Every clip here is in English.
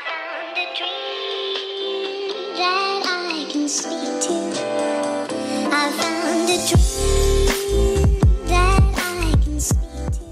found a dream that I can speak to. I found a dream that I can speak to.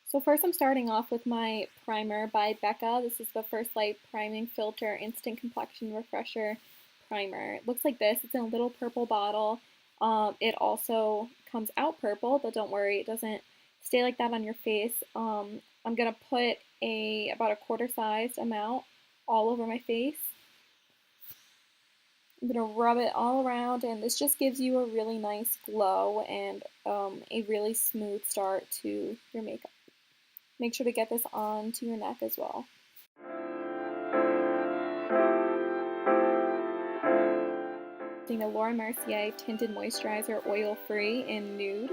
So first I'm starting off with my primer by Becca. This is the First Light Priming Filter Instant Complexion Refresher Primer. It looks like this. It's in a little purple bottle. It also comes out purple, but don't worry, it doesn't stay like that on your face. I'm going to put about a quarter-sized amount all over my face. I'm going to rub it all around, and this just gives you a really nice glow and a really smooth start to your makeup. Make sure to get this on to your neck as well. Using the Laura Mercier Tinted Moisturizer Oil Free in Nude.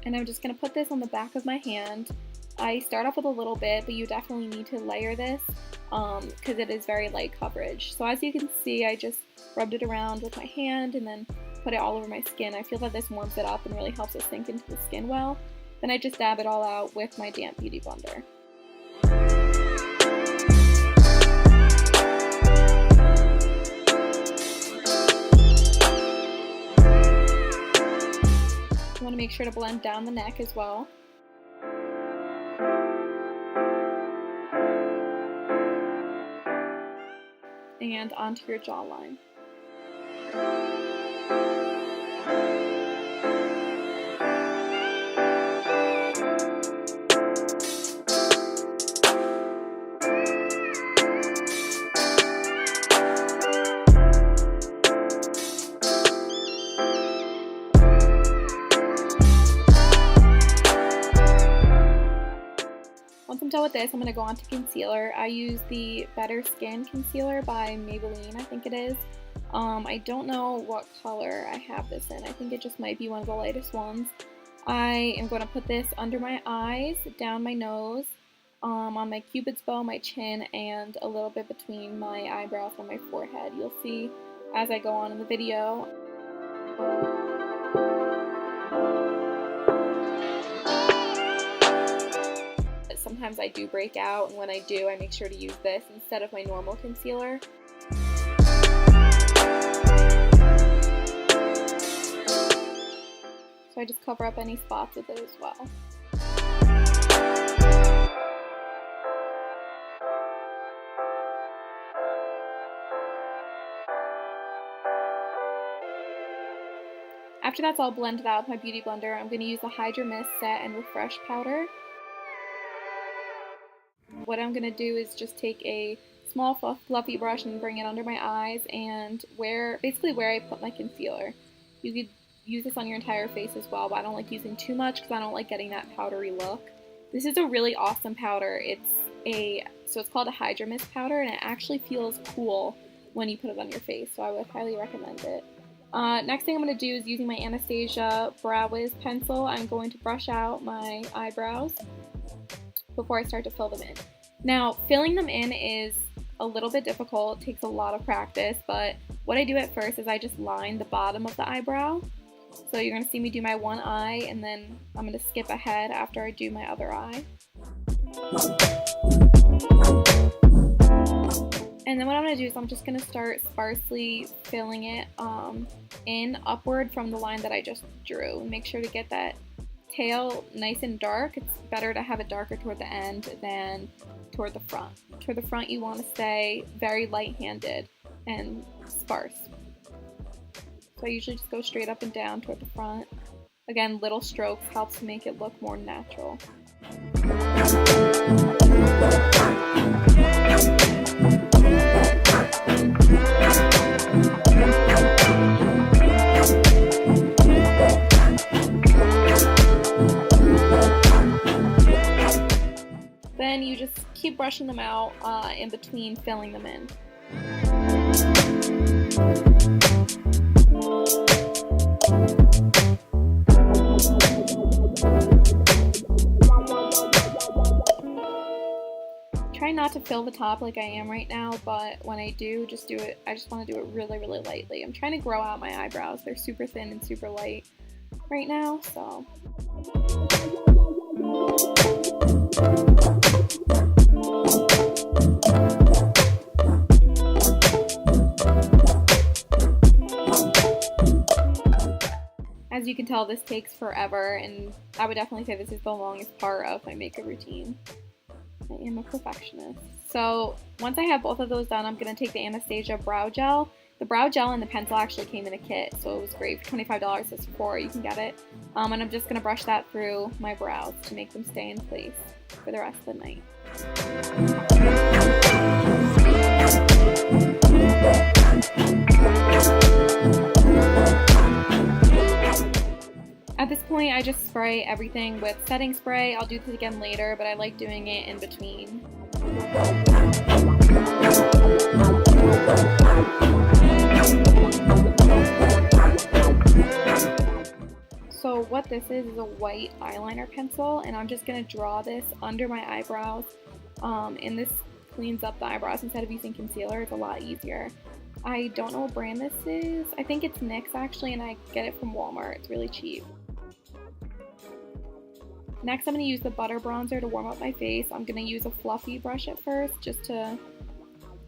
And I'm just going to put this on the back of my hand. I start off with a little bit, but you definitely need to layer this because it is very light coverage. So as you can see, I just rubbed it around with my hand and then put it all over my skin. I feel that this warms it up and really helps it sink into the skin well. Then I just dab it all out with my damp beauty blender. You want to make sure to blend down the neck as well. And onto your jawline. Once I'm done with this, I'm going to go on to concealer. I use the Better Skin Concealer by Maybelline, I think it is. I don't know what color I have this in. I think it just might be one of the lightest ones. I am going to put this under my eyes, down my nose, on my cupid's bow, my chin, and a little bit between my eyebrows and my forehead. You'll see as I go on in the video. Sometimes I do break out, and when I do, I make sure to use this instead of my normal concealer. So I just cover up any spots with it as well. After that's all blended out with my beauty blender, I'm going to use the Hydra-Mist Set and Refresh Powder. What I'm going to do is just take a small fluffy brush and bring it under my eyes and basically where I put my concealer. You could use this on your entire face as well, but I don't like using too much because I don't like getting that powdery look. This is a really awesome powder. So it's called a Hydra-Mist powder, and it actually feels cool when you put it on your face, so I would highly recommend it. Next thing I'm going to do is using my Anastasia Brow Wiz pencil, I'm going to brush out my eyebrows before I start to fill them in. Now, filling them in is a little bit difficult, it takes a lot of practice, but what I do at first is I just line the bottom of the eyebrow. So you're going to see me do my one eye, and then I'm going to skip ahead after I do my other eye. And then what I'm going to do is I'm just going to start sparsely filling it in upward from the line that I just drew. Make sure to get that tail nice and dark. It's better to have it darker toward the end than toward the front. Toward the front you want to stay very light-handed and sparse. So I usually just go straight up and down toward the front. Again, little strokes helps to make it look more natural. Then you just keep brushing them out in between filling them in. Try not to fill the top like I am right now, but when I do, just do it. I just want to do it really, really lightly. I'm trying to grow out my eyebrows. They're super thin and super light. right now, so. As you can tell, this takes forever, and I would definitely say this is the longest part of my makeup routine. I am a perfectionist. So once I have both of those done, I'm going to take the Anastasia brow gel. The brow gel and the pencil actually came in a kit, so it was great. For $25 at Sephora, you can get it. And I'm just going to brush that through my brows to make them stay in place for the rest of the night. At this point, I just spray everything with setting spray. I'll do this again later, but I like doing it in between. So what this is a white eyeliner pencil, and I'm just going to draw this under my eyebrows, and this cleans up the eyebrows instead of using concealer. It's a lot easier. I don't know what brand this is. I think it's NYX actually, and I get it from Walmart. It's really cheap. Next, I'm going to use the butter bronzer to warm up my face. I'm going to use a fluffy brush at first just to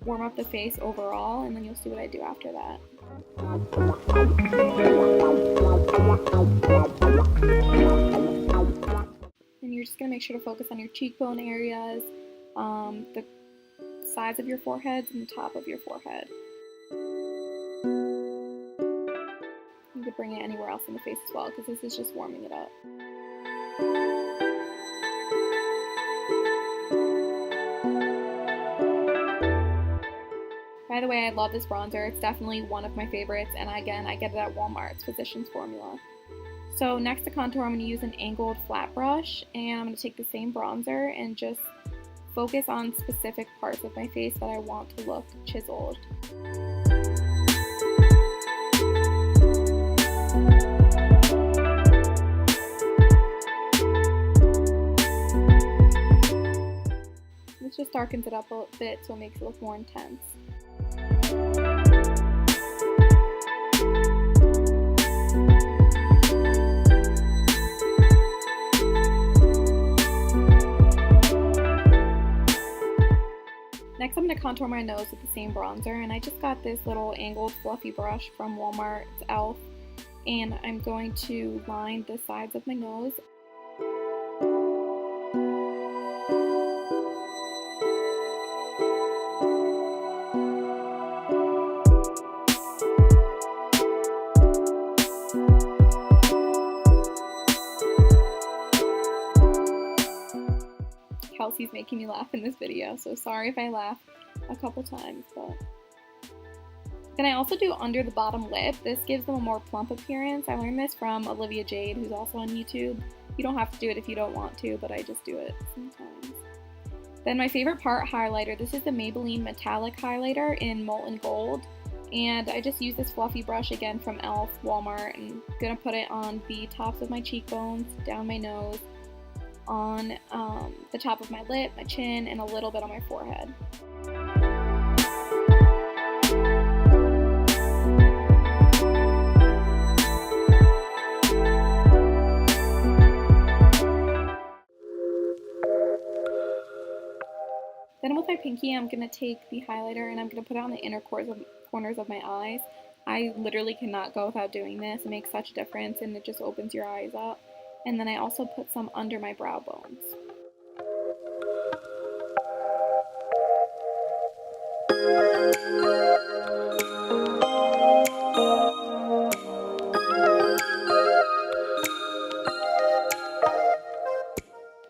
warm up the face overall, and then you'll see what I do after that. And you're just going to make sure to focus on your cheekbone areas, the sides of your foreheads, and the top of your forehead. You could bring it anywhere else in the face as well, because this is just warming it up. By the way, I love this bronzer. It's definitely one of my favorites, and again, I get it at Walmart. It's Physicians Formula. So next to contour, I'm going to use an angled flat brush, and I'm going to take the same bronzer and just focus on specific parts of my face that I want to look chiseled. This just darkens it up a bit so it makes it look more intense. Next, I'm going to contour my nose with the same bronzer, and I just got this little angled fluffy brush from Walmart. It's e.l.f. And I'm going to line the sides of my nose. Kelsey's making me laugh in this video, so sorry if I laugh a couple times, but. Then I also do under the bottom lip. This gives them a more plump appearance. I learned this from Olivia Jade, who's also on YouTube. You don't have to do it if you don't want to, but I just do it sometimes. Then my favorite part, highlighter. This is the Maybelline Metallic Highlighter in Molten Gold. And I just use this fluffy brush again from e.l.f. Walmart, and I'm gonna put it on the tops of my cheekbones, down my nose, on the top of my lip, my chin, and a little bit on my forehead. Then with my pinky, I'm going to take the highlighter and I'm going to put it on the inner corners of my eyes. I literally cannot go without doing this. It makes such a difference, and it just opens your eyes up. And then I also put some under my brow bones.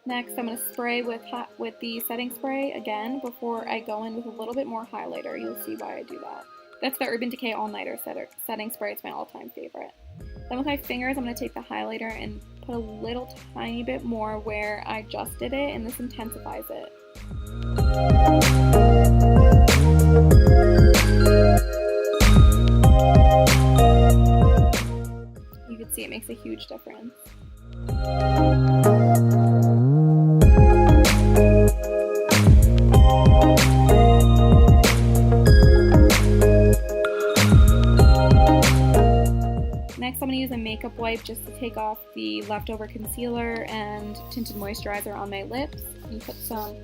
Next, I'm going to spray with the setting spray again before I go in with a little bit more highlighter. You'll see why I do that. That's the Urban Decay All Nighter setting spray. It's my all-time favorite. Then with my fingers, I'm going to take the highlighter and put a little tiny bit more where I just did it, and this intensifies it. You can see it makes a huge difference. Next, Next, I'm going to use a makeup wipe just to take off the leftover concealer and tinted moisturizer on my lips and put some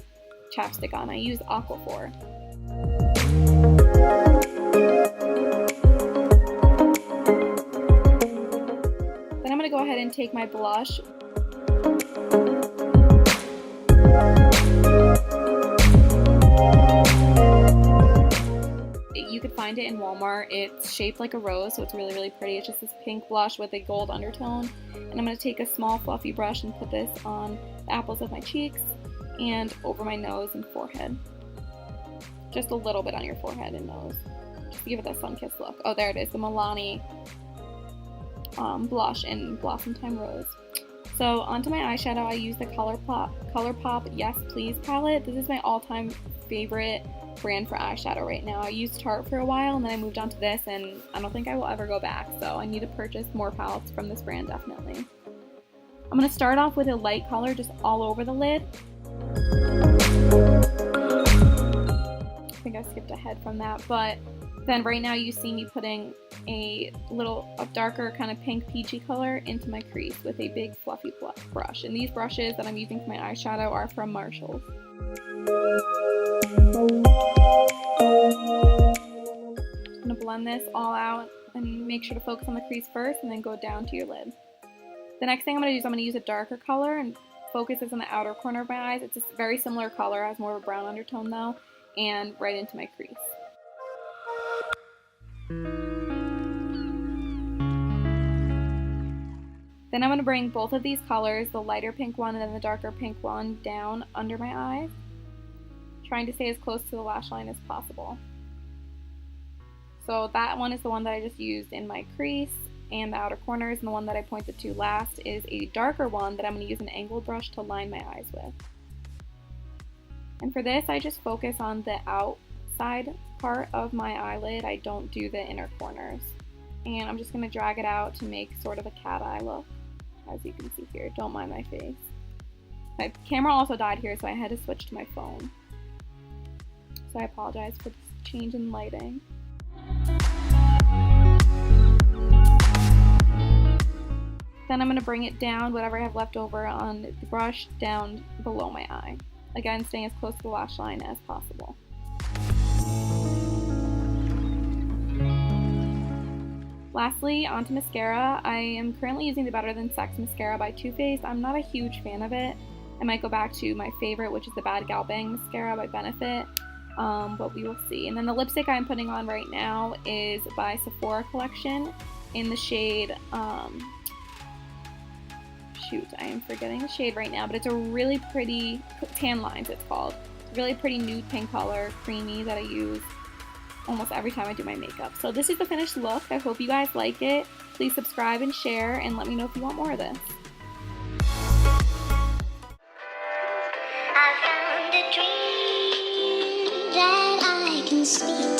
chapstick on. I use Aquaphor. Then I'm going to go ahead and take my blush. You could find it in Walmart. It's shaped like a rose, so it's really, really pretty. It's just this pink blush with a gold undertone. And I'm going to take a small fluffy brush and put this on the apples of my cheeks and over my nose and forehead. Just a little bit on your forehead and nose. Just to give it that sun-kissed look. Oh, there it is, the Milani blush in Blossom Time Rose. So onto my eyeshadow, I use the ColourPop Yes Please palette. This is my all-time favorite brand for eyeshadow right now. I used Tarte for a while and then I moved on to this, and I don't think I will ever go back, so I need to purchase more palettes from this brand definitely. I'm going to start off with a light color just all over the lid. I think I skipped ahead from that, but then right now you see me putting a darker kind of pink peachy color into my crease with a big fluffy brush. And these brushes that I'm using for my eyeshadow are from Marshall's. Just going to blend this all out and make sure to focus on the crease first and then go down to your lid. The next thing I'm going to do is I'm going to use a darker color and focus this on the outer corner of my eyes. It's a very similar color, has more of a brown undertone though, and right into my crease. Then I'm going to bring both of these colors, the lighter pink one and then the darker pink one, down under my eyes, trying to stay as close to the lash line as possible. So that one is the one that I just used in my crease and the outer corners, and the one that I pointed to last is a darker one that I'm going to use an angled brush to line my eyes with. And for this, I just focus on the outside part of my eyelid. I don't do the inner corners. And I'm just going to drag it out to make sort of a cat eye look, as you can see here. Don't mind my face. My camera also died here, so I had to switch to my phone. So I apologize for this change in lighting. Then I'm going to bring it down, whatever I have left over on the brush, down below my eye. Again, staying as close to the lash line as possible. Lastly, onto mascara. I am currently using the Better Than Sex mascara by Too Faced. I'm not a huge fan of it. I might go back to my favorite, which is the Bad Gal Bang mascara by Benefit, but we will see. And then the lipstick I'm putting on right now is by Sephora Collection in the shade, shoot, I am forgetting the shade right now, but it's a really pretty, Tan Lines it's called. It's a really pretty nude pink color, creamy, that I use almost every time I do my makeup. So this is the finished look. I hope you guys like it. Please subscribe and share, and let me know if you want more of this. I found a dream that I can speak